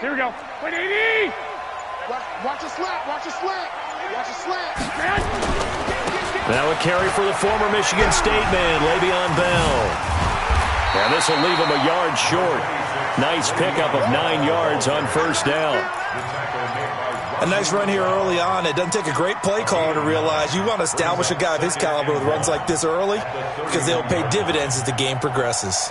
Here we go. 180! Watch a slant. Watch a slant. Watch a slant. Now a carry for the former Michigan State man, Le'Veon Bell. And this will leave him a yard short. Nice pickup of 9 yards on first down. A nice run here early on. It doesn't take a great play caller to realize you want to establish a guy of his caliber with runs like this early because they'll pay dividends as the game progresses.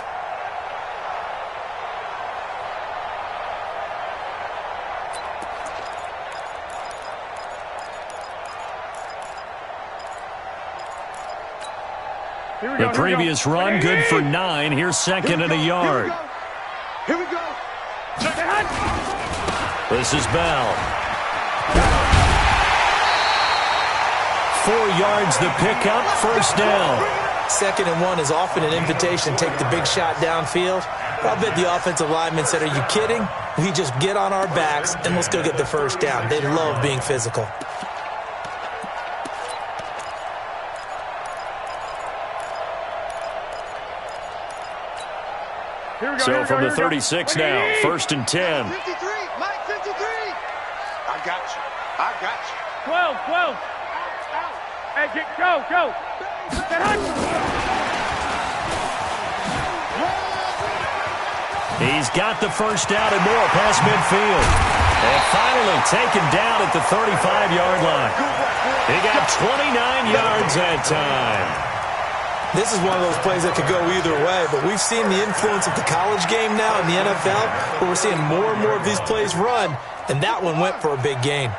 The previous run, good for 9. Here's second and a yard. Here we go. This is Bell. 4 yards the pickup, first down. 2nd and 1 is often an invitation to take the big shot downfield. I'll bet the offensive lineman said, are you kidding? We just get on our backs and let's go get the first down. They love being physical. So from the 36 now, 1st and 10. 53, Mike, 53. I got you. I got you. 12. Hey, go. He's got the first down and more past midfield. And finally taken down at the 35-yard line. He got 29 yards that time. This is one of those plays that could go either way, but we've seen the influence of the college game now in the NFL, where we're seeing more and more of these plays run, and that one went for a big gain.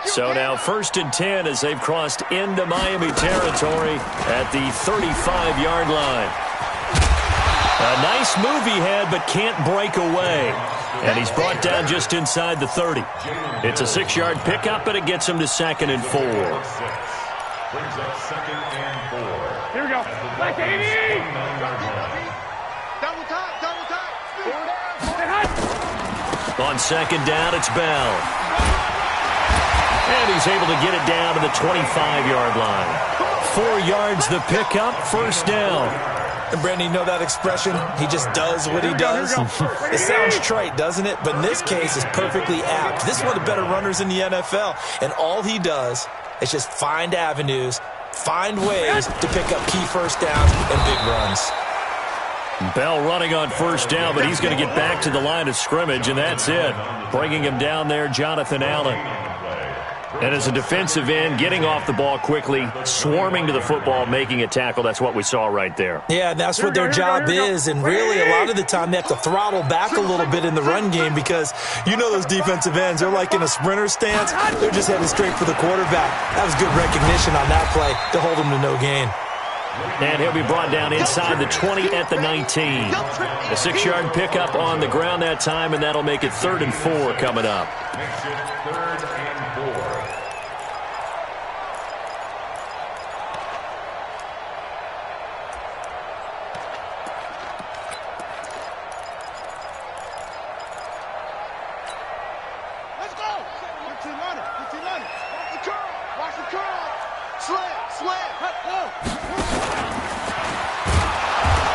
So now 1st and 10 as they've crossed into Miami territory at the 35-yard line. A nice move he had, but can't break away. And he's brought down just inside the 30. It's a 6-yard pickup, and it gets him to 2nd and 4. Brings up 2nd and 4. Here we go. Like 80! Double time. On 2nd down, it's Bell. And he's able to get it down to the 25-yard line. 4 yards the pickup, first down. And Brandon, you know that expression? He just does what he does. It sounds trite, doesn't it? But in this case, it's perfectly apt. This is one of the better runners in the NFL. And all he does is just find avenues, find ways to pick up key first downs and big runs. Bell running on first down, but he's going to get back to the line of scrimmage, and that's it. Bringing him down there, Jonathan Allen. And as a defensive end, getting off the ball quickly, swarming to the football, making a tackle, that's what we saw right there. Yeah, that's what their job is, and really a lot of the time they have to throttle back a little bit in the run game because you know those defensive ends, they're like in a sprinter stance. They're just headed straight for the quarterback. That was good recognition on that play to hold him to no gain. And he'll be brought down inside the 20 at the 19. A 6-yard pickup on the ground that time, and that'll make it 3rd and 4 coming up. Makes it 3rd and 4. Let's go. 1500. Watch the curl. Slam.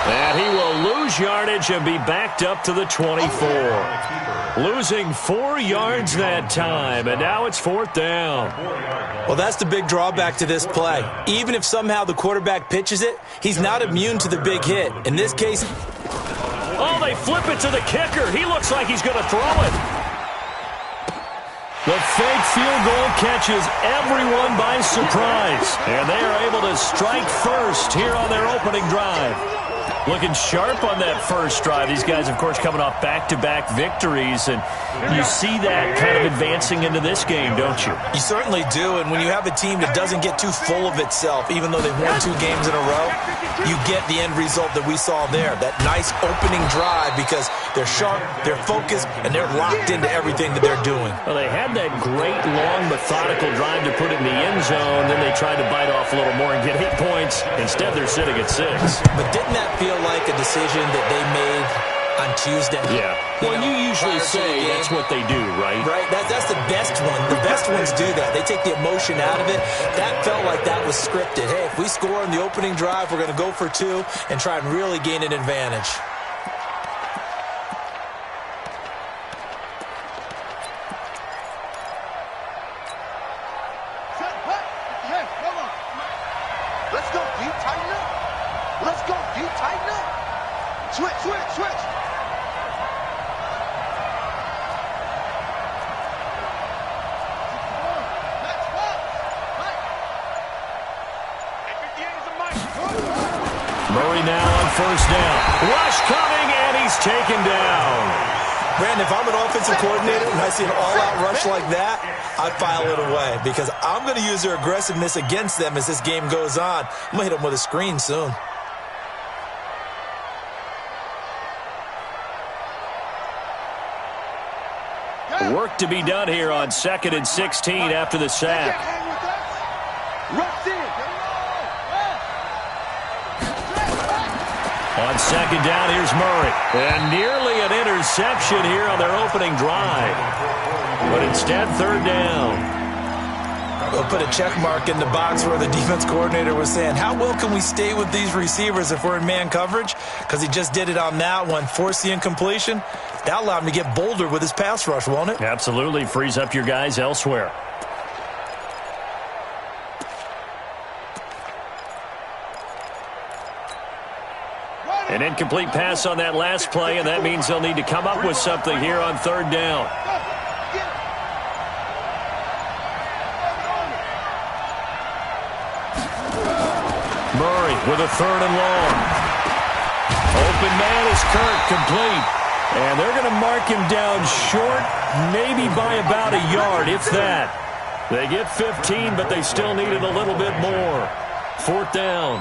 And he will lose yardage and be backed up to the 24. Losing 4 yards that time, and now it's 4th down. Well, that's the big drawback to this play. Even if somehow the quarterback pitches it, he's not immune to the big hit. In this case... Oh, they flip it to the kicker. He looks like he's going to throw it. The fake field goal catches everyone by surprise. And they are able to strike first here on their opening drive. Looking sharp on that first drive. These guys, of course, coming off back-to-back victories, and you see that kind of advancing into this game, don't you? You certainly do, and when you have a team that doesn't get too full of itself, even though they've won 2 games in a row, you get the end result that we saw there, that nice opening drive, because They're sharp, they're focused, and they're locked into everything that they're doing. Well, they had that great, long, methodical drive to put it in the end zone. Then they tried to bite off a little more and get 8 points. Instead, they're sitting at 6. But didn't that feel like a decision that they made on Tuesday? Yeah. Well, you usually say that's what they do, right? Right. That's the best one. The best ones do that. They take the emotion out of it. That felt like that was scripted. Hey, if we score on the opening drive, we're going to go for 2 and try and really gain an advantage. Let's go deep, tighten up. Let's go deep, tighten up. Switch, switch, switch. Murray now on first down. Rush coming, and he's taken down. Brandon, if I'm an offensive coordinator and I see an all-out rush like that, I file it away because I'm going to use their aggressiveness against them as this game goes on. I'm going to hit them with a screen soon. Work to be done here on 2nd and 16 after the sack. On 2nd down, here's Murray. And nearly an interception here on their opening drive. But instead, 3rd down. We'll put a check mark in the box where the defense coordinator was saying, how well can we stay with these receivers if we're in man coverage? Because he just did it on that one, forced the incompletion. That allowed him to get bolder with his pass rush, won't it? Absolutely. Frees up your guys elsewhere. An incomplete pass on that last play, and that means they'll need to come up with something here on 3rd down. Murray with a 3rd and long. Open man is Kirk, complete. And they're going to mark him down short, maybe by about a yard, if that. They get 15, but they still needed a little bit more. 4th down.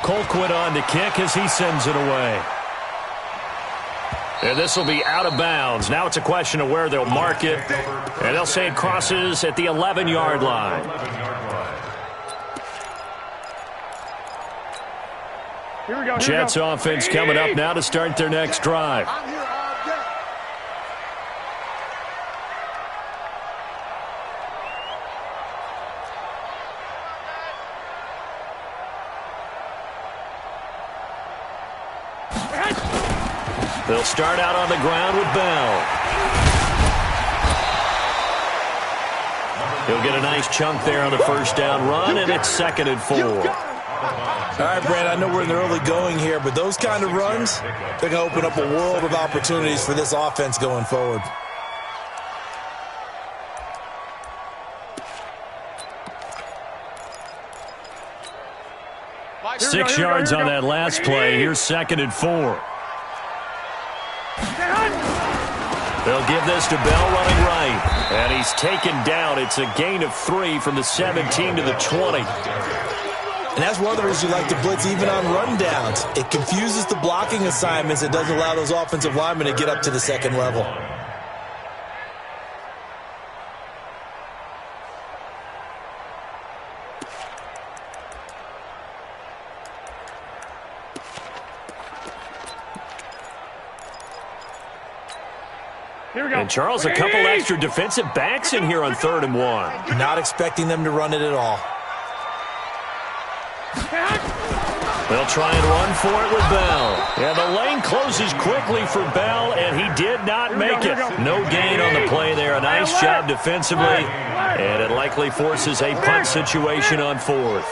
Colquitt on to kick as he sends it away. And this will be out of bounds. Now it's a question of where they'll mark it. And they'll say it crosses at the 11-yard line. Here we go. Jets offense coming up now to start their next drive. They'll start out on the ground with Bell. He'll get a nice chunk there on the 1st down run, and it's 2nd and 4. All right, Brad, I know we're in the early going here, but those kind of runs, they're going to open up a world of opportunities for this offense going forward. Six yards on that last play. Here's 2nd and 4. They'll give this to Bell running right. And he's taken down. It's a gain of 3 from the 17 to the 20. And that's one of the reasons you like to blitz even on rundowns. It confuses the blocking assignments. It doesn't allow those offensive linemen to get up to the 2nd level. Here we go. And Charles, a couple extra defensive backs in here on 3rd and 1. Not expecting them to run it at all. They'll try and run for it with Bell. Yeah, the lane closes quickly for Bell, and he did not make it. No gain on the play there. A nice job defensively, and it likely forces a punt situation on 4th.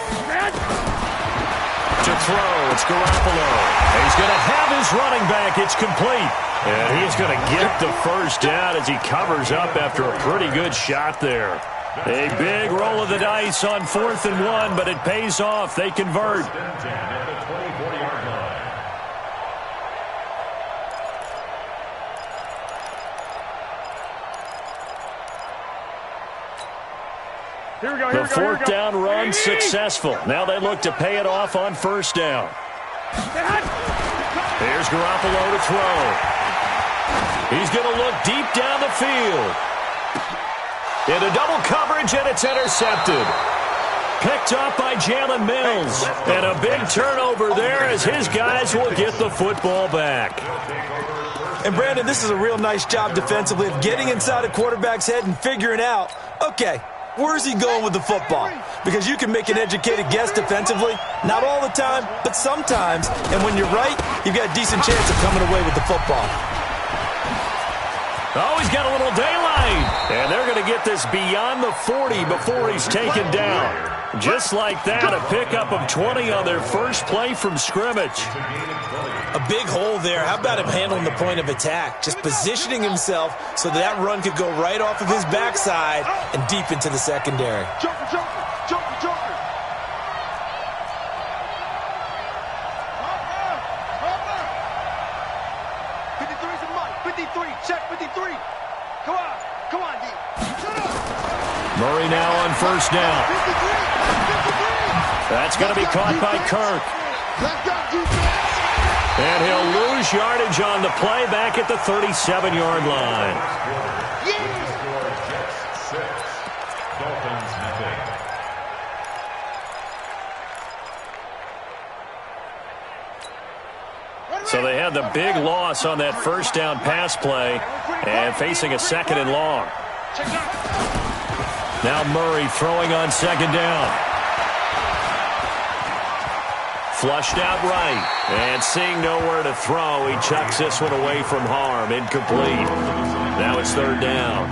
To throw, it's Garoppolo. And he's going to have his running back. It's complete. And he's going to get the 1st down as he covers up after a pretty good shot there. A big roll of the dice on 4th and 1, but it pays off. They convert. The fourth down run successful. Now they look to pay it off on first down. Here's Garoppolo to throw. He's going to look deep down the field. Into double coverage, and it's intercepted. Picked up by Jalen Mills. And a big turnover there as his guys will get the football back. And, Brandon, this is a real nice job defensively of getting inside a quarterback's head and figuring out, okay, where's he going with the football? Because you can make an educated guess defensively. Not all the time, but sometimes. And when you're right, you've got a decent chance of coming away with the football. Oh, he's got a little daylight. And they're going to get this beyond the 40 before he's taken down. Just like that, a pickup of 20 on their first play from scrimmage. A big hole there. How about him handling the point of attack? Just positioning himself so that run could go right off of his backside and deep into the secondary. Joker. 53's a Mike. 53. Check 53. Come on, D. Murray now on first down. 53. That's going to be caught by Kirk. Let's go, defense. And he'll lose yardage on the play back at the 37-yard line. Jets 6, Dolphins nothing. So they had the big loss on that first down pass play and facing a second and long. Now Murray throwing on second down. Flushed out right, and seeing nowhere to throw, he chucks this one away from harm. Incomplete. Now it's third down.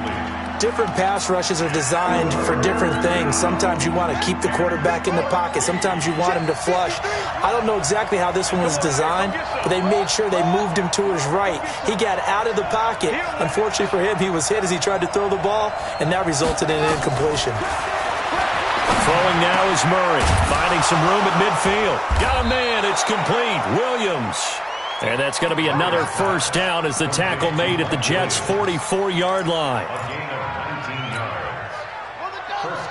Different pass rushes are designed for different things. Sometimes you want to keep the quarterback in the pocket. Sometimes you want him to flush. I don't know exactly how this one was designed, but they made sure they moved him to his right. He got out of the pocket. Unfortunately for him, he was hit as he tried to throw the ball, and that resulted in an incompletion. Throwing now is Murray, finding some room at midfield. Got a man, it's complete. Williams. And that's going to be another first down as the tackle made at the Jets' 44-yard line.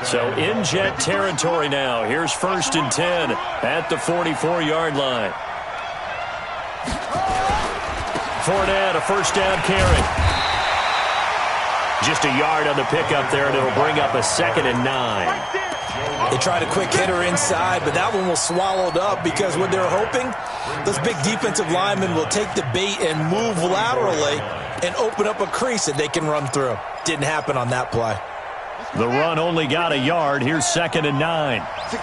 So in Jet territory now. Here's first and 10 at the 44-yard line. Fournette, a first down carry. Just a yard on the pickup there, and it'll bring up a 2nd and 9. They tried a quick hitter inside, but that one was swallowed up because what they're hoping, those big defensive linemen will take the bait and move laterally and open up a crease that they can run through. Didn't happen on that play. The run only got a yard. Here's 2nd and 9. 65.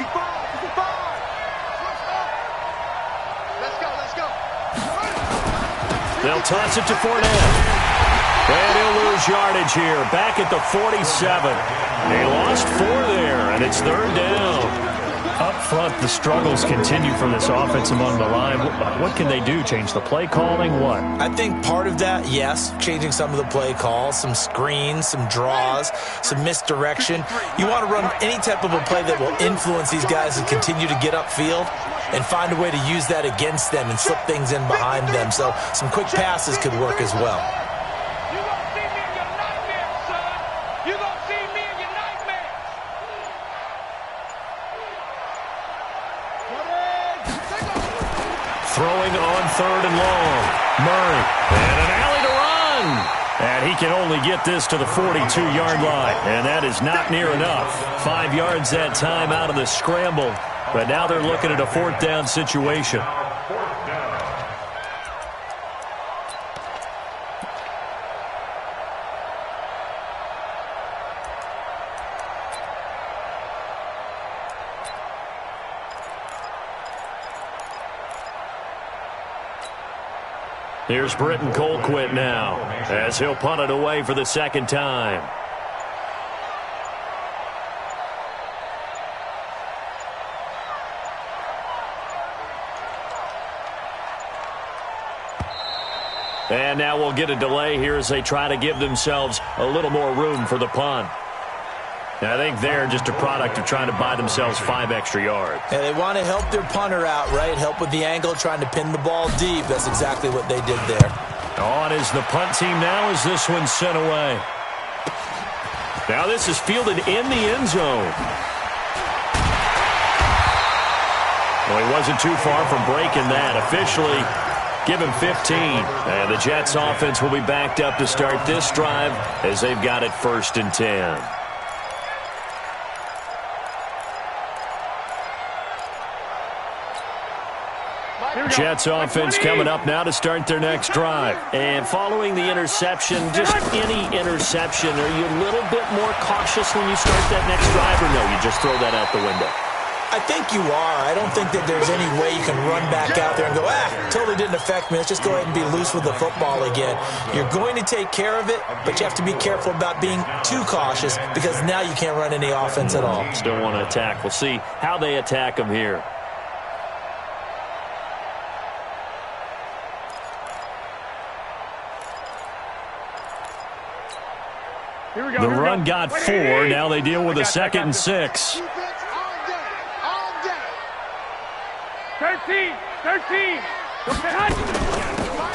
Let's go. They'll toss it to Fournette. And he'll lose yardage here, back at the 47. They lost 4 there, and it's third down. Up front, the struggles continue for this offense among the line. What can they do? Change the play calling? What? I think part of that, yes, changing some of the play calls, some screens, some draws, some misdirection. You want to run any type of a play that will influence these guys to continue to get upfield and find a way to use that against them and slip things in behind them. So some quick passes could work as well. Throwing on third and long. Murray. And an alley to run. And he can only get this to the 42-yard line. And that is not near enough. 5 yards that time out of the scramble. But now they're looking at a 4th down situation. Here's Britton Colquitt now as he'll punt it away for the 2nd time. And now we'll get a delay here as they try to give themselves a little more room for the punt. I think they're just a product of trying to buy themselves 5 extra yards. And they want to help their punter out, right? Help with the angle, trying to pin the ball deep. That's exactly what they did there. On is the punt team now as this one's sent away. Now this is fielded in the end zone. Well, he wasn't too far from breaking that. Officially, give him 15. And the Jets offense will be backed up to start this drive as they've got it 1st and 10. Jets offense coming up now to start their next drive. And following the interception, just any interception, are you a little bit more cautious when you start that next drive, or no, you just throw that out the window? I think you are. I don't think that there's any way you can run back out there and go, totally didn't affect me. Let's just go ahead and be loose with the football again. You're going to take care of it, but you have to be careful about being too cautious because now you can't run any offense at all. Still want to attack. We'll see how they attack them here. The run got 4. Now they deal with a 2nd and 6. 13.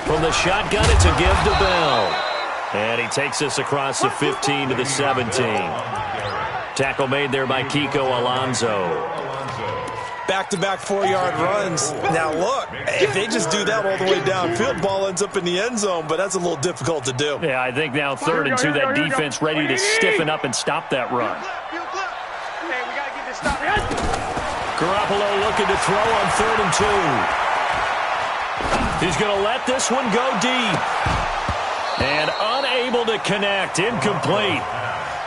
From the shotgun, it's a give to Bell. And he takes us across the 15 to the 17. Tackle made there by Kiko Alonso. Back-to-back 4-yard runs. Now, look, if they just do that all the way downfield, ball ends up in the end zone, but that's a little difficult to do. Yeah, I think now 3rd and 2, that defense ready to stiffen up and stop that run. Hey, we got to get this stop. Garoppolo looking to throw on 3rd and 2. He's going to let this one go deep. And unable to connect. Incomplete.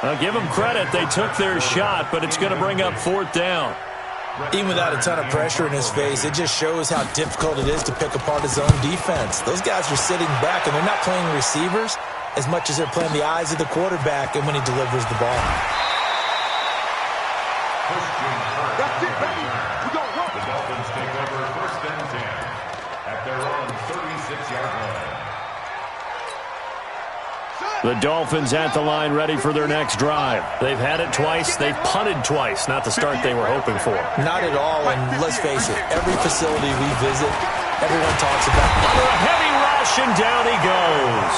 I'll give them credit. They took their shot, but it's going to bring up 4th down. Even without a ton of pressure in his face, it just shows how difficult it is to pick apart his own defense. Those guys are sitting back, and they're not playing receivers as much as they're playing the eyes of the quarterback and when he delivers the ball. That's it, baby. We go run. The Dolphins take over 1st and 10 at their own 36-yard line. The Dolphins at the line ready for their next drive. They've had it twice. They've punted twice. Not the start they were hoping for. Not at all, and let's face it, every facility we visit, everyone talks about Under a heavy rush, and down he goes.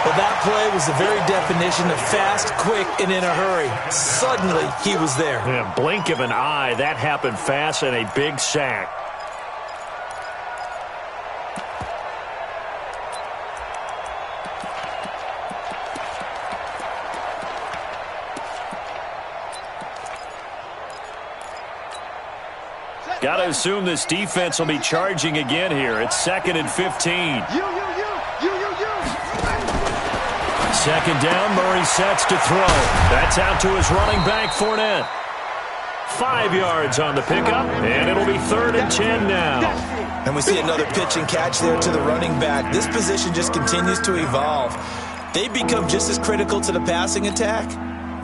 Well, that play was the very definition of fast, quick, and in a hurry. Suddenly, he was there. In a blink of an eye, that happened fast, and a big sack. Got to assume this defense will be charging again here. It's 2nd and 15. Second down, Murray sets to throw. That's out to his running back, Fournette. 5 yards on the pickup, and it'll be 3rd and 10 now. And we see another pitch and catch there to the running back. This position just continues to evolve. They become just as critical to the passing attack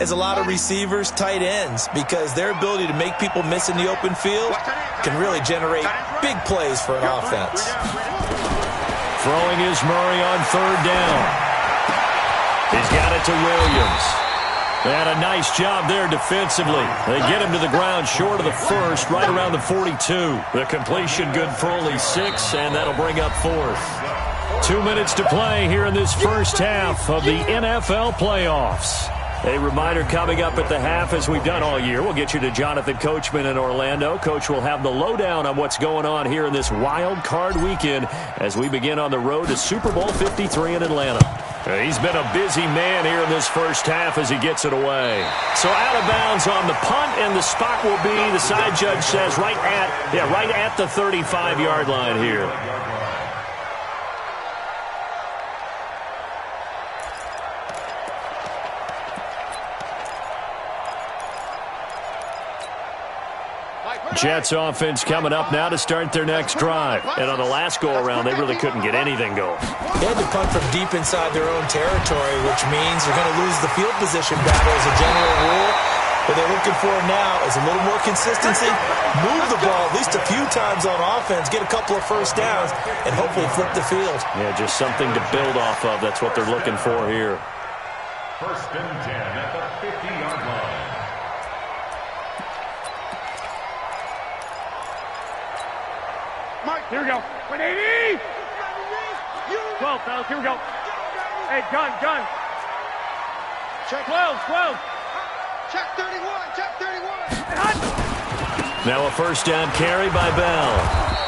as a lot of receivers, tight ends, because their ability to make people miss in the open field can really generate big plays for an offense. Throwing is Murray on 3rd down. He's got it to Williams. And a nice job there defensively. They get him to the ground short of the 1st, right around the 42. The completion good for only 6, and that'll bring up 4th. 2 minutes to play here in this first half of the NFL playoffs. A reminder coming up at the half, as we've done all year. We'll get you to Jonathan Coachman in Orlando. Coach will have the lowdown on what's going on here in this wild card weekend as we begin on the road to Super Bowl 53 in Atlanta. He's been a busy man here in this first half as he gets it away. So out of bounds on the punt, and the spot will be, the side judge says, right at the 35-yard line here. Jets offense coming up now to start their next drive. And on the last go-around, they really couldn't get anything going. They had to punt from deep inside their own territory, which means they're going to lose the field position battle as a general rule. What they're looking for now is a little more consistency, move the ball at least a few times on offense, get a couple of first downs, and hopefully flip the field. Yeah, just something to build off of. That's what they're looking for here. 1st and 10 at the 50-yard line. Here we go. 180. 12, fellas. Here we go. Hey, gun. 12. Check 31. Check 31. Now a first down carry by Bell.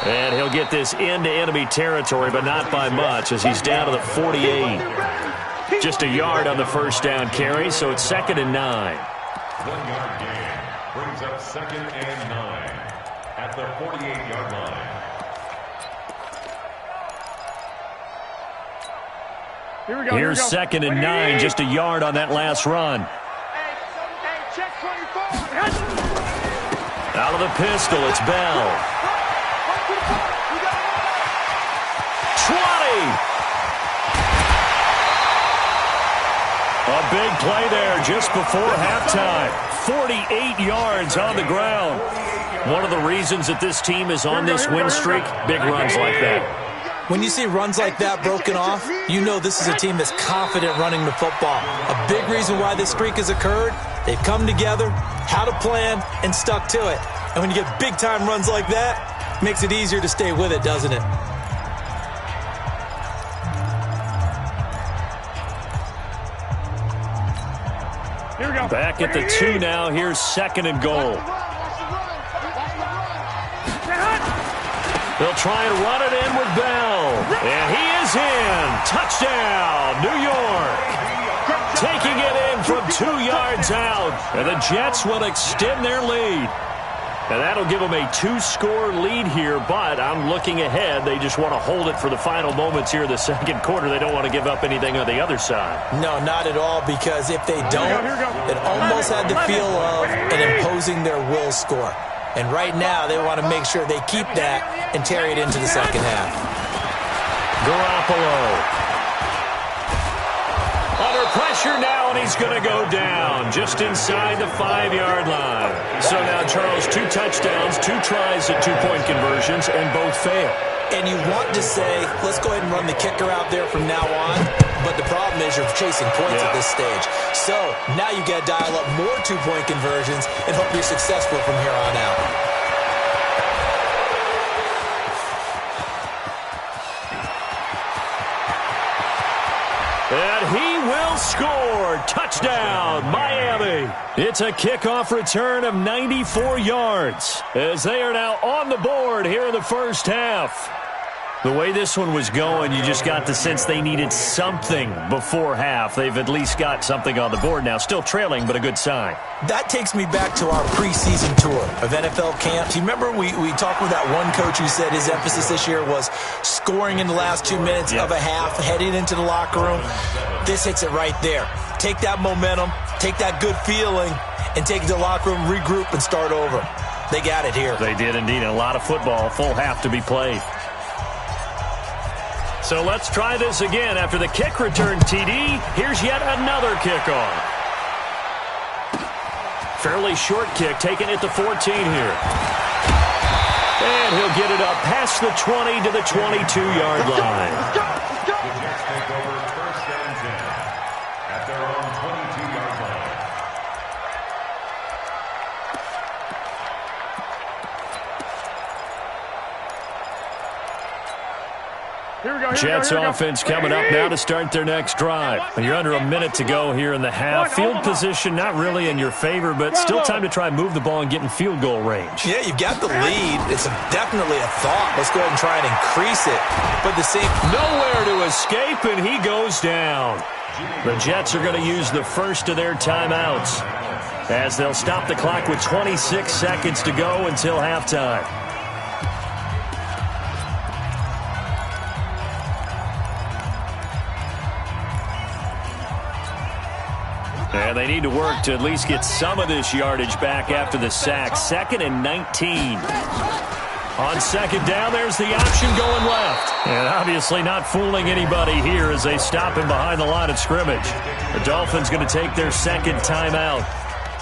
And he'll get this into enemy territory, but not by much as he's down to the 48. Just a yard on the first down carry, so it's 2nd and 9. 1 yard gain brings up 2nd and 9 at the 48-yard line. Here's 2nd and 9, just a yard on that last run. Hey, check 24. Out of the pistol, it's Bell. 20. A big play there just before halftime. 48 yards on the ground. One of the reasons that this team is on this win streak, big runs like that. When you see runs like that broken off, you know this is a team that's confident running the football. A big reason why this streak has occurred, they've come together, had a plan, and stuck to it. And when you get big-time runs like that, it makes it easier to stay with it, doesn't it? Here we go. Back at the 2 now. Here's 2nd and goal. They'll try and run it in with Bell. And he is in. Touchdown, New York. Taking it in from 2 yards out. And the Jets will extend their lead. And that'll give them a 2-score lead here, but I'm looking ahead. They just want to hold it for the final moments here in the second quarter. They don't want to give up anything on the other side. No, not at all, because if they don't, it almost had the feel of an imposing their will score. And right now, they want to make sure they keep that and carry it into the second half. Garoppolo. Under pressure now, and he's going to go down just inside the 5-yard line. So now, Charles, 2 touchdowns, 2 tries at 2-point conversions, and both fail. And you want to say, let's go ahead and run the kicker out there from now on. But the problem is you're chasing points at this stage. So now you got to dial up more 2-point conversions and hope you're successful from here on out. And he will score. Touchdown, Miami. It's a kickoff return of 94 yards as they are now on the board here in the first half. The way this one was going, you just got the sense they needed something before half. They've at least got something on the board now. Still trailing, but a good sign. That takes me back to our preseason tour of NFL camps. You remember we talked with that one coach who said his emphasis this year was scoring in the last 2 minutes of a half, heading into the locker room. This hits it right there. Take that momentum, take that good feeling, and take it to the locker room, regroup, and start over. They got it here. They did indeed. A lot of football, full half to be played. So let's try this again. After the kick return TD, here's yet another kickoff. Fairly short kick, taken at the 14 here. And he'll get it up past the 20 to the 22-yard line. The Jets take over 1st and 10 at their own 22-yard line. Jets offense coming up now to start their next drive. You're under a minute to go here in the half. Field position not really in your favor, but still time to try and move the ball and get in field goal range. Yeah, you've got the lead. It's definitely a thought. Let's go ahead and try and increase it. But the same... Nowhere to escape, and he goes down. The Jets are going to use the first of their timeouts as they'll stop the clock with 26 seconds to go until halftime. And they need to work to at least get some of this yardage back after the sack. 2nd and 19. On second down, there's the option going left. And obviously not fooling anybody here as they stop him behind the line of scrimmage. The Dolphins going to take their second timeout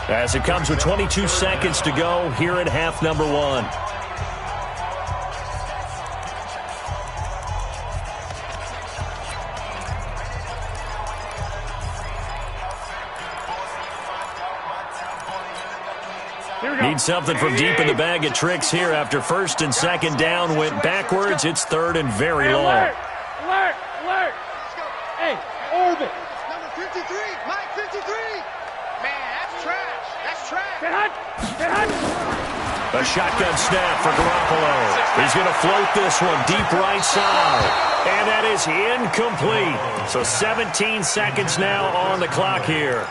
as it comes with 22 seconds to go here at half number 1. Need something from deep in the bag of tricks here after 1st and 2nd down went backwards. It's 3rd and very long. Alert! Hey, Orbit! Number 53, Mike 53. Man, that's trash. Get hot! Get hot! A shotgun snap for Garoppolo. He's going to float this one deep right side. And that is incomplete. So 17 seconds now on the clock here.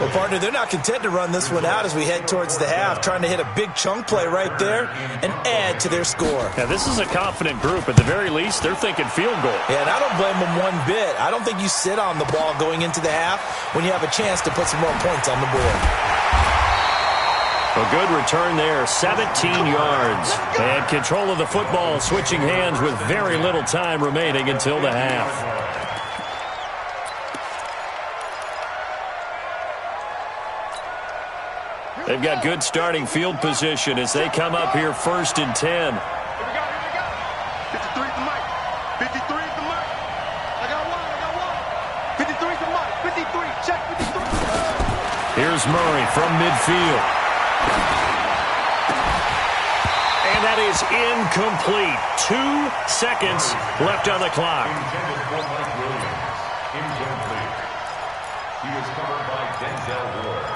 Well, partner, they're not content to run this one out as we head towards the half, trying to hit a big chunk play right there and add to their score. Now, this is a confident group. At the very least, they're thinking field goal. Yeah, and I don't blame them one bit. I don't think you sit on the ball going into the half when you have a chance to put some more points on the board. A good return there, 17 yards. And control of the football, switching hands with very little time remaining until the half. They've got good starting field position as they come up here 1st and 10. Here we go, here we go. 53 is the mic. 53 is the mic. I got one. 53 is the mic. 53, check 53. Here's Murray from midfield. And that is incomplete. 2 seconds left on the clock. Intended for Mike Williams. Incomplete. He was covered by Denzel Ward.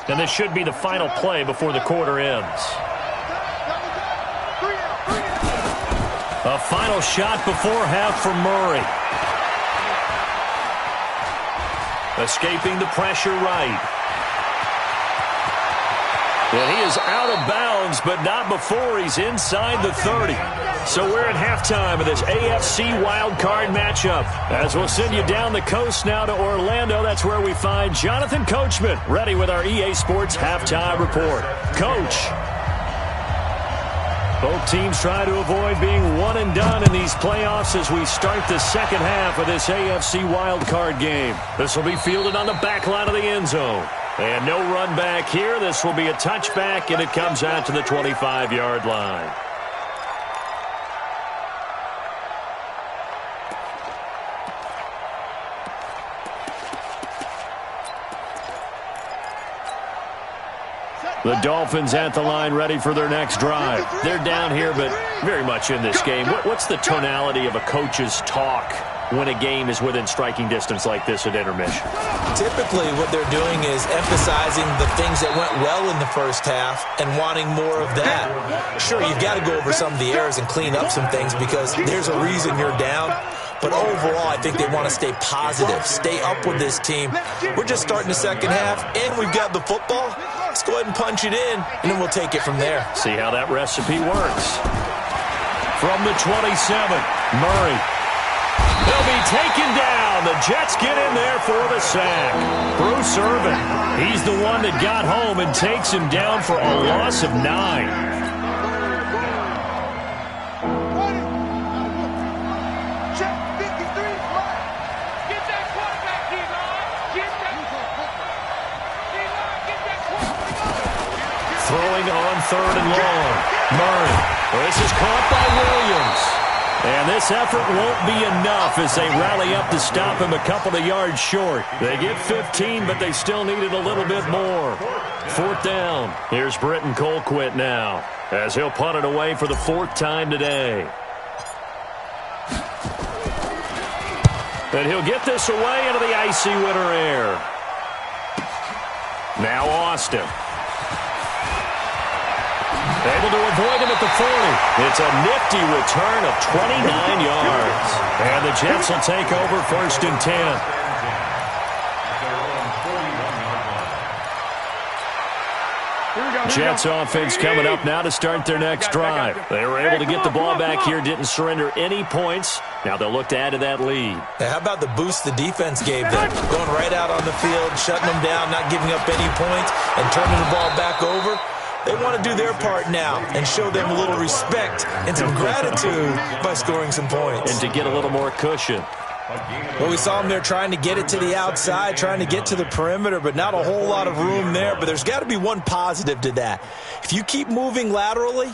And this should be the final play before the quarter ends. A final shot before half for Murray. Escaping the pressure right. And he is out of bounds, but not before he's inside the 30. So we're at halftime of this AFC wildcard matchup. As we'll send you down the coast now to Orlando, that's where we find Jonathan Coachman, ready with our EA Sports halftime report. Coach. Both teams try to avoid being one and done in these playoffs as we start the second half of this AFC wildcard game. This will be fielded on the back line of the end zone. And no run back here. This will be a touchback, and it comes out to the 25-yard line. The Dolphins at the line ready for their next drive. They're down here, but very much in this game. What's the tonality of a coach's talk when a game is within striking distance like this at intermission? Typically, what they're doing is emphasizing the things that went well in the first half and wanting more of that. Sure, you've got to go over some of the errors and clean up some things because there's a reason you're down. But overall, I think they want to stay positive, stay up with this team. We're just starting the second half, and we've got the football. Let's go ahead and punch it in, and then we'll take it from there. See how that recipe works. From the 27, Murray. They'll be taken down. The Jets get in there for the sack. Bruce Irvin, he's the one that got home and takes him down for a loss of 9. Throwing on 3rd and long. Murray. This is caught by Williams. And this effort won't be enough as they rally up to stop him a couple of yards short. They get 15, but they still needed a little bit more. 4th down. Here's Britton Colquitt now as he'll punt it away for the 4th time today. And he'll get this away into the icy winter air. Now Austin. Able to avoid him at the 40. It's a nifty return of 29 yards. And the Jets will take over 1st and 10. Jets offense coming up now to start their next drive. They were able to get the ball back here, didn't surrender any points. Now they'll look to add to that lead. Now, how about the boost the defense gave them? Going right out on the field, shutting them down, not giving up any points, and turning the ball back over. They want to do their part now and show them a little respect and some gratitude by scoring some points. And to get a little more cushion. Well, we saw them there trying to get it to the outside, trying to get to the perimeter, but not a whole lot of room there. But there's got to be one positive to that. If you keep moving laterally,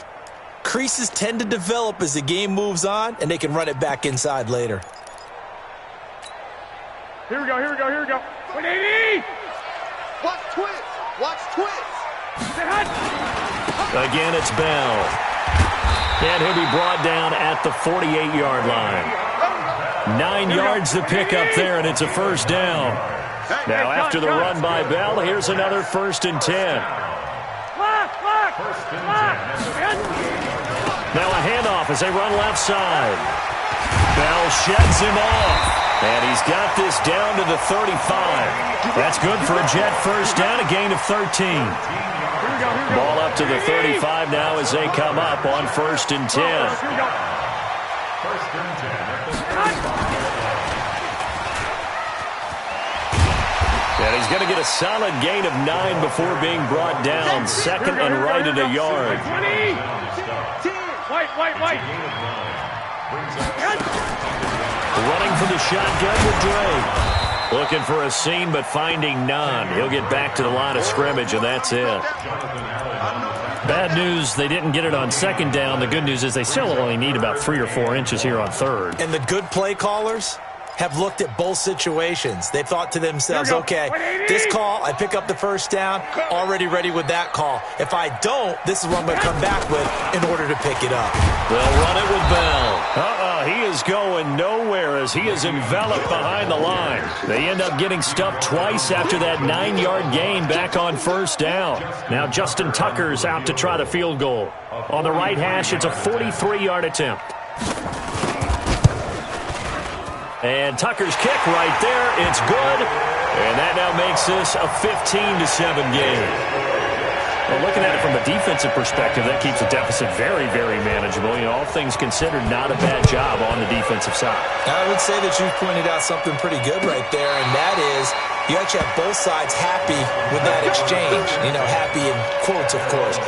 creases tend to develop as the game moves on, and they can run it back inside later. Here we go, here we go, here we go. 180! Watch twist. Watch twist. Again, it's Bell. And he'll be brought down at the 48-yard line. 9 yards to pick up there, and it's a first down. Now, after the run by Bell, here's another 1st and 10. Now a handoff as they run left side. Bell sheds him off, and he's got this down to the 35. That's good for a Jet first down, a gain of 13. Ball up to the 35 now as they come up on 1st and 10. And he's going to get a solid gain of 9 before being brought down. 2nd and right at a yard. Wait. Running for the shotgun with Drake. Looking for a seam, but finding none. He'll get back to the line of scrimmage, and that's it. Bad news, they didn't get it on 2nd down. The good news is they still only need about 3 or 4 inches here on 3rd. And the good play callers have looked at both situations. They've thought to themselves, okay, this call, I pick up the first down, already ready with that call. If I don't, this is what I'm going to come back with in order to pick it up. They'll run it with Bell. He is going nowhere as he is enveloped behind the line. They end up getting stuffed twice after that 9-yard gain back on 1st down. Now Justin Tucker's out to try the field goal. On the right hash, it's a 43-yard attempt. And Tucker's kick right there. It's good. And that now makes this a 15-7 game. Well, looking at it from a defensive perspective, that keeps the deficit very, very manageable. You know, all things considered, not a bad job on the defensive side. I would say that you've pointed out something pretty good right there, and that is you actually have both sides happy with that exchange. You know, happy in quotes, of course.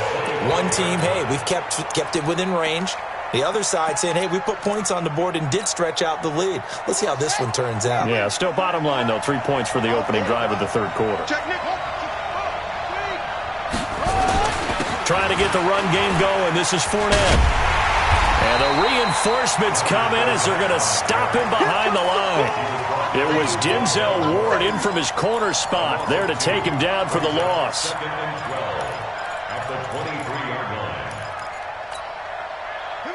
One team, hey, we've kept it within range. The other side saying, hey, we put points on the board and did stretch out the lead. Let's see how this one turns out. Yeah, still bottom line, though, 3 points for the opening drive of the 3rd quarter. Trying to get the run game going. This is Fournette. And the reinforcements come in as they're going to stop him behind the line. It was Denzel Ward in from his corner spot there to take him down for the loss.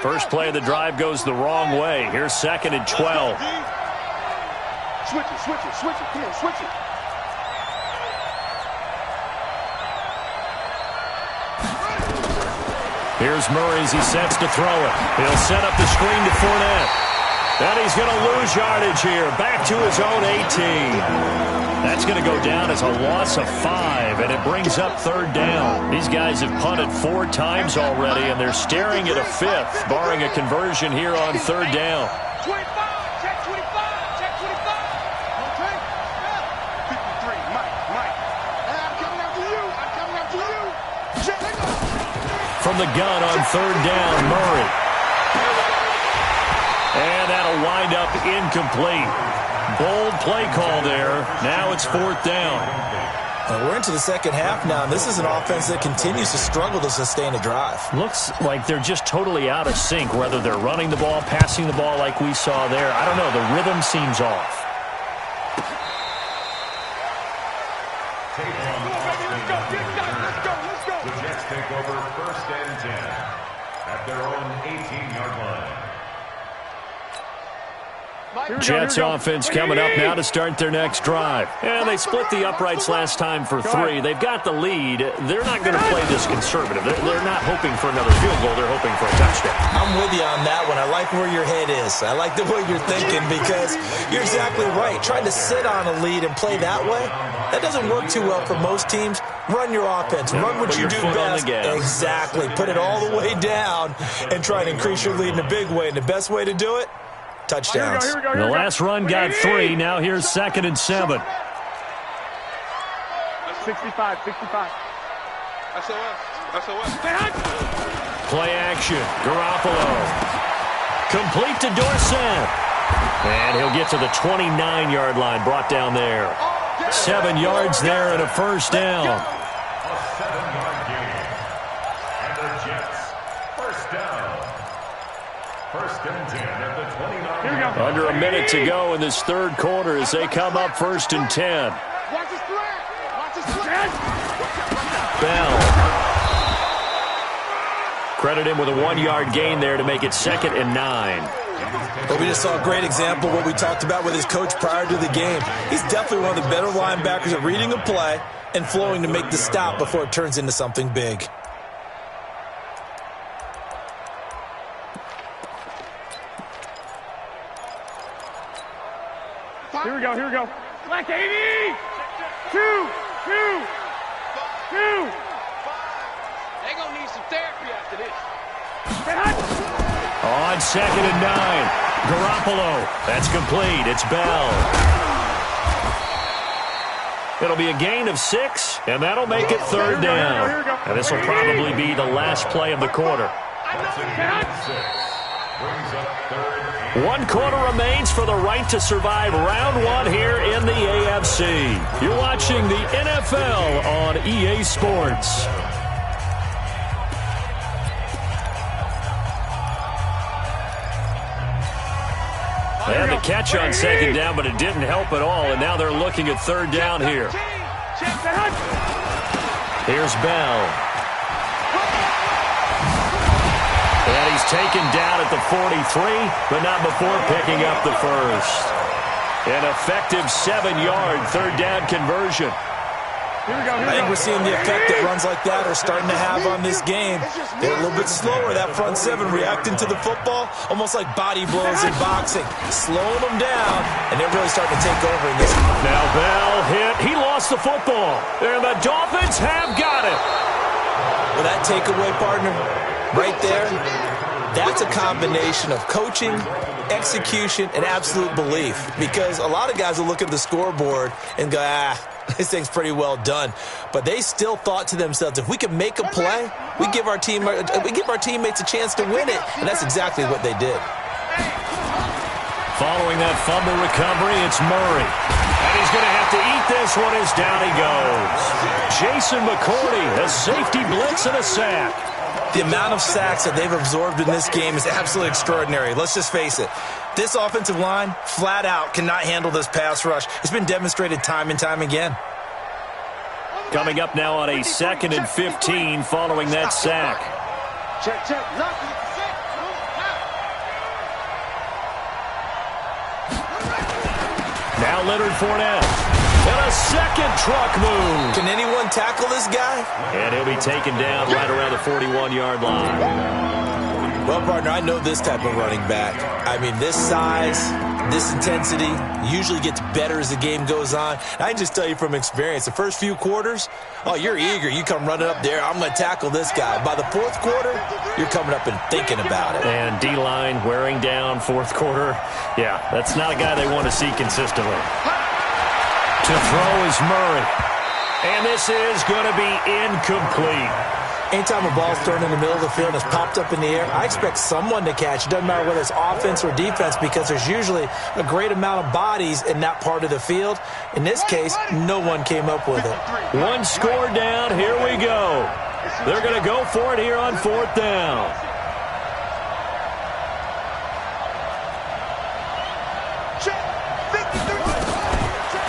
First play of the drive goes the wrong way. Here's 2nd and 12. Switch it. Come on, switch it. Here's Murray as he sets to throw it. He'll set up the screen to Fournette. And he's going to lose yardage here. Back to his own 18. That's going to go down as a loss of 5, and it brings up 3rd down. These guys have punted 4 times already, and they're staring at a 5th, barring a conversion here on 3rd down. 25, check 25. Okay. 53, Mike. I'm coming after you. Check. From the gun on 3rd down, Murray. And that'll wind up incomplete. Bold play call there. Now it's 4th down. We're into the second half now, and this is an offense that continues to struggle to sustain a drive. Looks like they're just totally out of sync, whether they're running the ball, passing the ball like we saw there. I don't know. The rhythm seems off. Let's go. The Jets take over 1st and 10 at their own 18-yard line. Jets offense coming up now to start their next drive. And they split the uprights last time for 3. They've got the lead. They're not going to play this conservative. They're not hoping for another field goal. They're hoping for a touchdown. I'm with you on that one. I like where your head is. I like the way you're thinking because you're exactly right. Trying to sit on a lead and play that way, that doesn't work too well for most teams. Run your offense. Run what you do best. Exactly. Put it all the way down and try and increase your lead in a big way. And the best way to do it, touchdowns. The last run got 3. Now here's 2nd and 7. 65. Play action. Garoppolo. Complete to Dorsett. And he'll get to the 29-yard line. Brought down there. 7 yards there and a first down. A 7-yard gain. And the Jets, first down. 1st and 10 at the 29. Under a minute to go in this 3rd quarter as they come up 1st and 10. Watch his threat. Bell Credit him with a 1-yard gain there to make it 2nd and 9. Well, we just saw a great example of what we talked about with his coach prior to the game. He's definitely one of the better linebackers at reading a play and flowing to make the stop before it turns into something big. Here we go, here we go. Black 80! 2! They're going to need some therapy after this. On 2nd and 9. Garoppolo. That's complete. It's Bell. It'll be a gain of 6, and that'll make it 3rd down. And this will probably be the last play of the quarter. 1 quarter remains for the right to survive round 1 here in the AFC. You're watching the NFL on EA Sports. They had the catch on 2nd down, but it didn't help at all, and now they're looking at 3rd down here. Here's Bell. And he's taken down at the 43, but not before picking up the first. An effective 7-yard 3rd down conversion. I think we're seeing the effect that runs like that are starting to have on this game. They're a little bit slower, that front 7, reacting to the football, almost like body blows in boxing, slowing them down, and they're really starting to take over in this. Now Bell hit. He lost the football, and the Dolphins have got it. Well, that takeaway, partner, right there, that's a combination of coaching, execution, and absolute belief. Because a lot of guys will look at the scoreboard and go, this thing's pretty well done. But they still thought to themselves, if we can make a play, we give our teammates a chance to win it. And that's exactly what they did. Following that fumble recovery, it's Murray. And he's going to have to eat this one as down he goes. Jason McCourty, a safety blitz and a sack. The amount of sacks that they've absorbed in this game is absolutely extraordinary. Let's just face it. This offensive line, flat out, cannot handle this pass rush. It's been demonstrated time and time again. Coming up now on a 2nd and 15 following that sack. Check. Now Leonard Fournette. And a second truck move. Can anyone tackle this guy? And he'll be taken down right around the 41-yard line. Well, partner, I know this type of running back. I mean, this size, this intensity usually gets better as the game goes on. I can just tell you from experience, the first few quarters, you're eager. You come running up there, I'm going to tackle this guy. By the 4th quarter, you're coming up and thinking about it. And D-line wearing down 4th quarter. Yeah, that's not a guy they want to see consistently. To throw is Murray. And this is going to be incomplete. Anytime a ball's thrown in the middle of the field and it's popped up in the air, I expect someone to catch. It doesn't matter whether it's offense or defense because there's usually a great amount of bodies in that part of the field. In this case, no one came up with it. 1 score down. Here we go. They're going to go for it here on 4th down.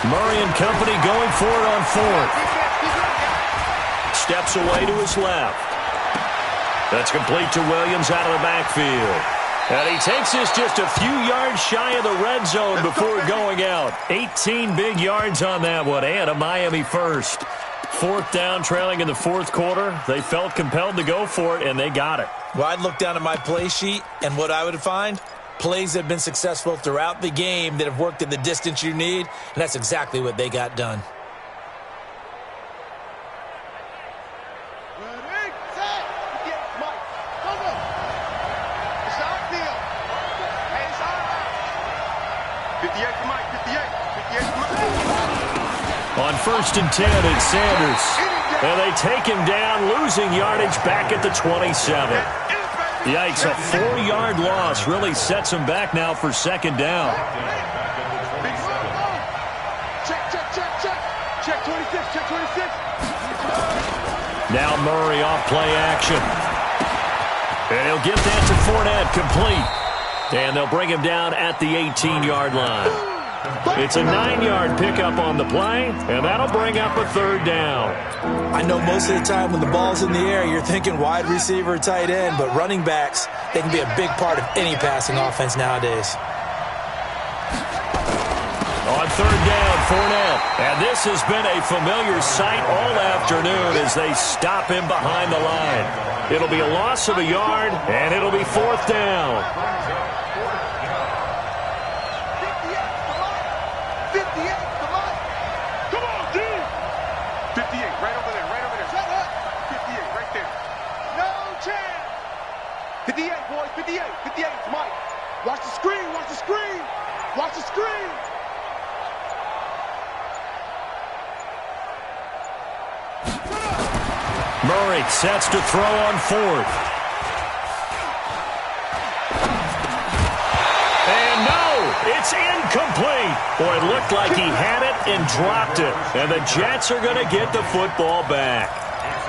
Murray and company going for it on 4th. Steps away to his left. That's complete to Williams out of the backfield. And he takes this just a few yards shy of the red zone before going out. 18 big yards on that one, and a Miami first. 4th down, trailing in the 4th quarter. They felt compelled to go for it, and they got it. Well, I'd look down at my play sheet, and what I would find, plays that have been successful throughout the game that have worked at the distance you need, and that's exactly what they got done. On 1st and 10, it's Sanders. And they take him down, losing yardage back at the 27. Yikes, a 4-yard loss really sets him back now for 2nd down. Check 26. Now Murray off play action. And he'll get that to Fournette complete. And they'll bring him down at the 18-yard line. It's a 9-yard pickup on the play, and that'll bring up a third down. I know most of the time when the ball's in the air, you're thinking wide receiver, tight end, but running backs, they can be a big part of any passing offense nowadays. On third down, Fournette. And this has been a familiar sight all afternoon as they stop him behind the line. It'll be a loss of a yard, and it'll be fourth down. 58, come on. Come on, D. 58, right over there, right over there. Shut up. 58, right there. No chance. 58, boys, 58, 58, it's Mike. Watch the screen, watch the screen. Watch the screen. Murray sets to throw on fourth. And no, it's incomplete. Boy, it looked like he had it and dropped it. And the Jets are going to get the football back.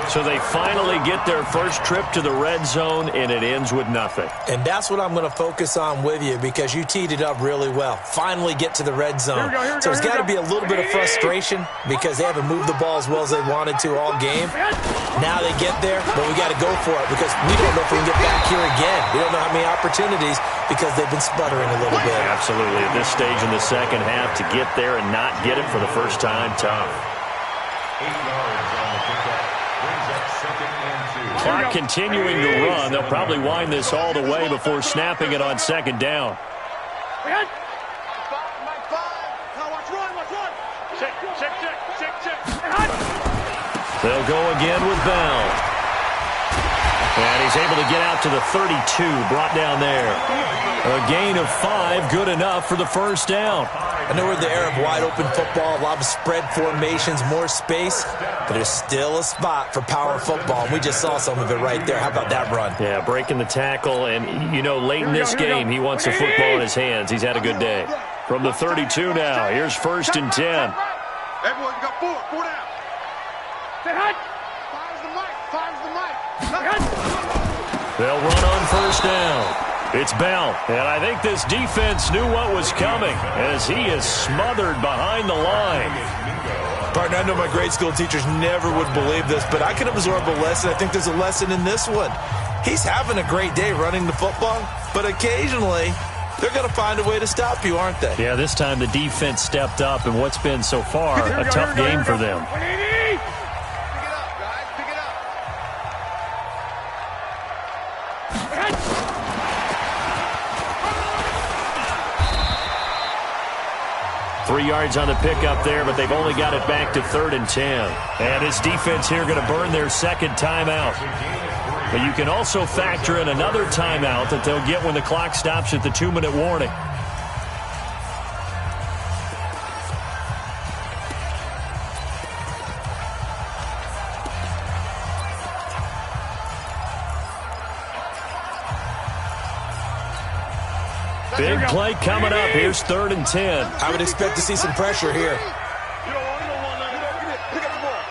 So they finally get their first trip to the red zone, and it ends with nothing. And that's what I'm going to focus on with you because you teed it up really well. Finally get to the red zone. So there's got to be a little bit of frustration because they haven't moved the ball as well as they wanted to all game. Now they get there, but we got to go for it because we don't know if we can get back here again. We don't know how many opportunities because they've been sputtering a little bit. Absolutely. At this stage in the second half, to get there and not get it for the first time, tough. 8 yards on the pickup. Brings up second and 2. Clock continuing to run. They'll probably wind this all the way before snapping it on second down. Mike 5. Now watch run. Check. They'll go again with Bell. And he's able to get out to the 32, brought down there. A gain of 5, good enough for the first down. I know we're in the era of wide-open football, a lot of spread formations, more space, but there's still a spot for power football, and we just saw some of it right there. How about that run? Yeah, breaking the tackle, and, you know, late in this game, he wants the football in his hands. He's had a good day. From the 32 now, here's first and 10. Everyone, you got 4 down. Fires the mic. They'll run on first down. It's Bell, and I think this defense knew what was coming as he is smothered behind the line. Partner, I know my grade school teachers never would believe this, but I can absorb a lesson. I think there's a lesson in this one. He's having a great day running the football, but occasionally they're going to find a way to stop you, aren't they? Yeah, this time the defense stepped up in what's been so far a tough game for them. Pick it up. 3 yards on the pickup there, but they've only got it back to 3rd and 10. And this defense here going to burn their second timeout. But you can also factor in another timeout that they'll get when the clock stops at the 2-minute warning. Big play coming up. Here's 3rd and 10. I would expect to see some pressure here. You don't want it. Pick up the ball.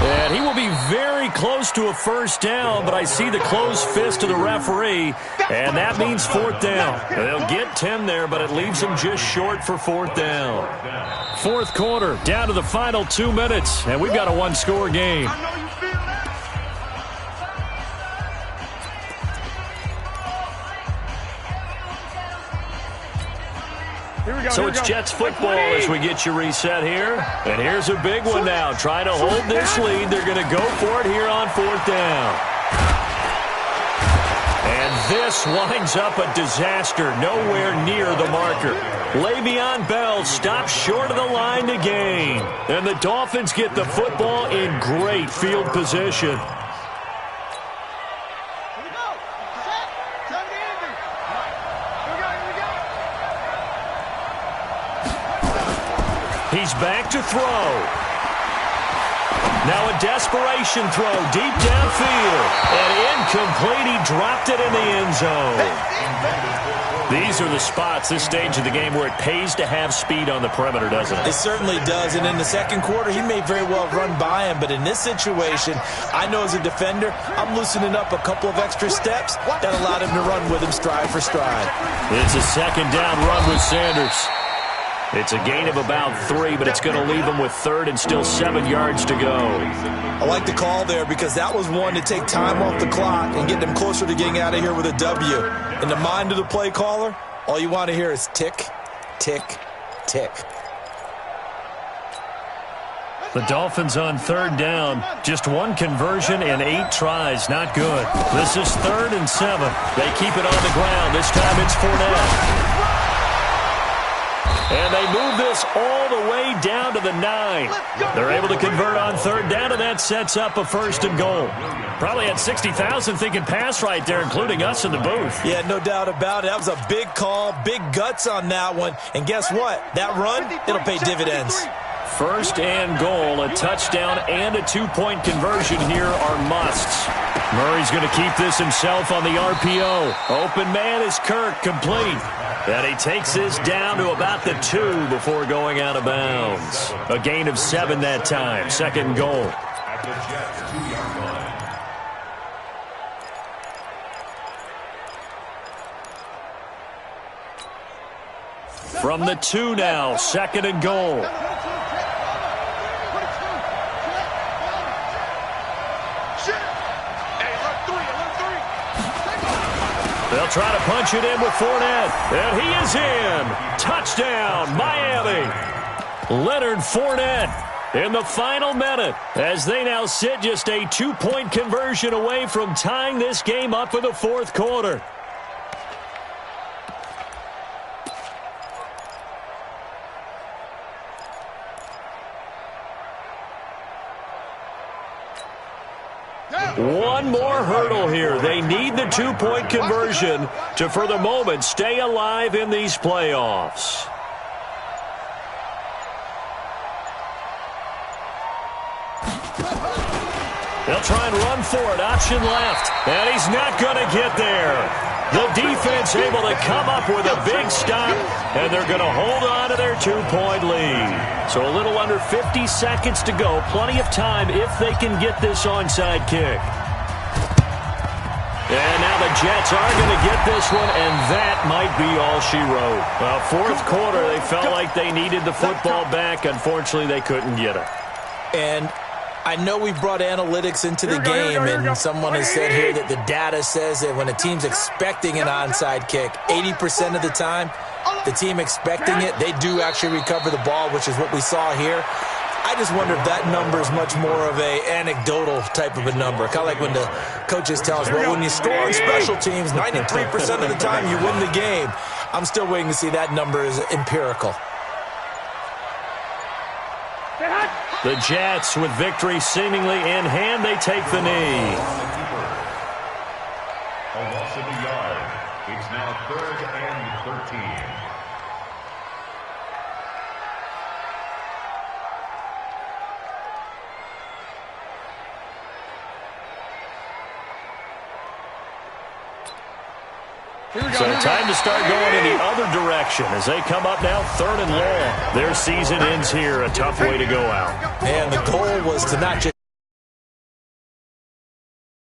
And he will be very close to a first down, but I see the closed fist of the referee, and that means 4th down. They'll get 10 there, but it leaves them just short for 4th down. 4th quarter, down to the final 2 minutes, and we've got a 1-score game. I know you feel that. So it's Jets football as we get you reset here. And here's a big one now. Trying to hold this lead. They're going to go for it here on 4th down. And this winds up a disaster. Nowhere near the marker. Le'Veon Bell stops short of the line to gain. And the Dolphins get the football in great field position. He's back to throw. Now a desperation throw deep downfield. And incomplete. He dropped it in the end zone. These are the spots, this stage of the game, where it pays to have speed on the perimeter, doesn't it? It certainly does, and in the second quarter, he may very well run by him, but in this situation, I know as a defender, I'm loosening up a couple of extra steps that allowed him to run with him stride for stride. It's a second down run with Sanders. It's a gain of about 3, but it's going to leave him with third and still 7 yards to go. I like the call there because that was one to take time off the clock and get them closer to getting out of here with a W. In the mind of the play caller, all you want to hear is tick, tick, tick. The Dolphins on third down. Just one conversion in 8 tries. Not good. This is 3rd and 7. They keep it on the ground. This time it's Fournette. And they move this all the way down to the 9. They're able to convert on third down, and that sets up a 1st and goal. Probably had 60,000 thinking pass right there, including us in the booth. Yeah, no doubt about it. That was a big call, big guts on that one. And guess what? That run, it'll pay dividends. 1st and goal, a touchdown and a 2-point conversion here are musts. Murray's going to keep this himself on the RPO. Open man is Kirk, complete. And he takes this down to about the 2 before going out of bounds. A gain of 7 that time. 2nd and goal. At the Jets' 2-yard line. From the 2 now, 2nd and goal. They'll try to punch it in with Fournette. And he is in. Touchdown, Miami. Leonard Fournette in the final minute as they now sit just a 2-point conversion away from tying this game up in the 4th quarter. One more hurdle here. They need the 2-point conversion to, for the moment, stay alive in these playoffs. They'll try and run for it. Option left. And he's not going to get there. The defense able to come up with a big stop, and they're going to hold on to their 2-point lead. So a little under 50 seconds to go. Plenty of time if they can get this onside kick. And now the Jets are going to get this one, and that might be all she wrote. Well, 4th quarter, they felt like they needed the football back. Unfortunately, they couldn't get it. And I know we brought analytics into the game, and someone has said here that the data says that when a team's expecting an onside kick, 80% of the time, the team expecting it, they do actually recover the ball, which is what we saw here. I just wonder if that number is much more of a anecdotal type of a number. Kind of like when the coaches tell us, well, when you score on special teams, 93% of the time you win the game. I'm still waiting to see that number is empirical. The Jets, with victory seemingly in hand, they take the knee. A loss of a yard. It's now 3rd and 13. So time to start going in the other direction as they come up now 3rd and long. Their season ends here. A tough way to go out. And the goal was to not just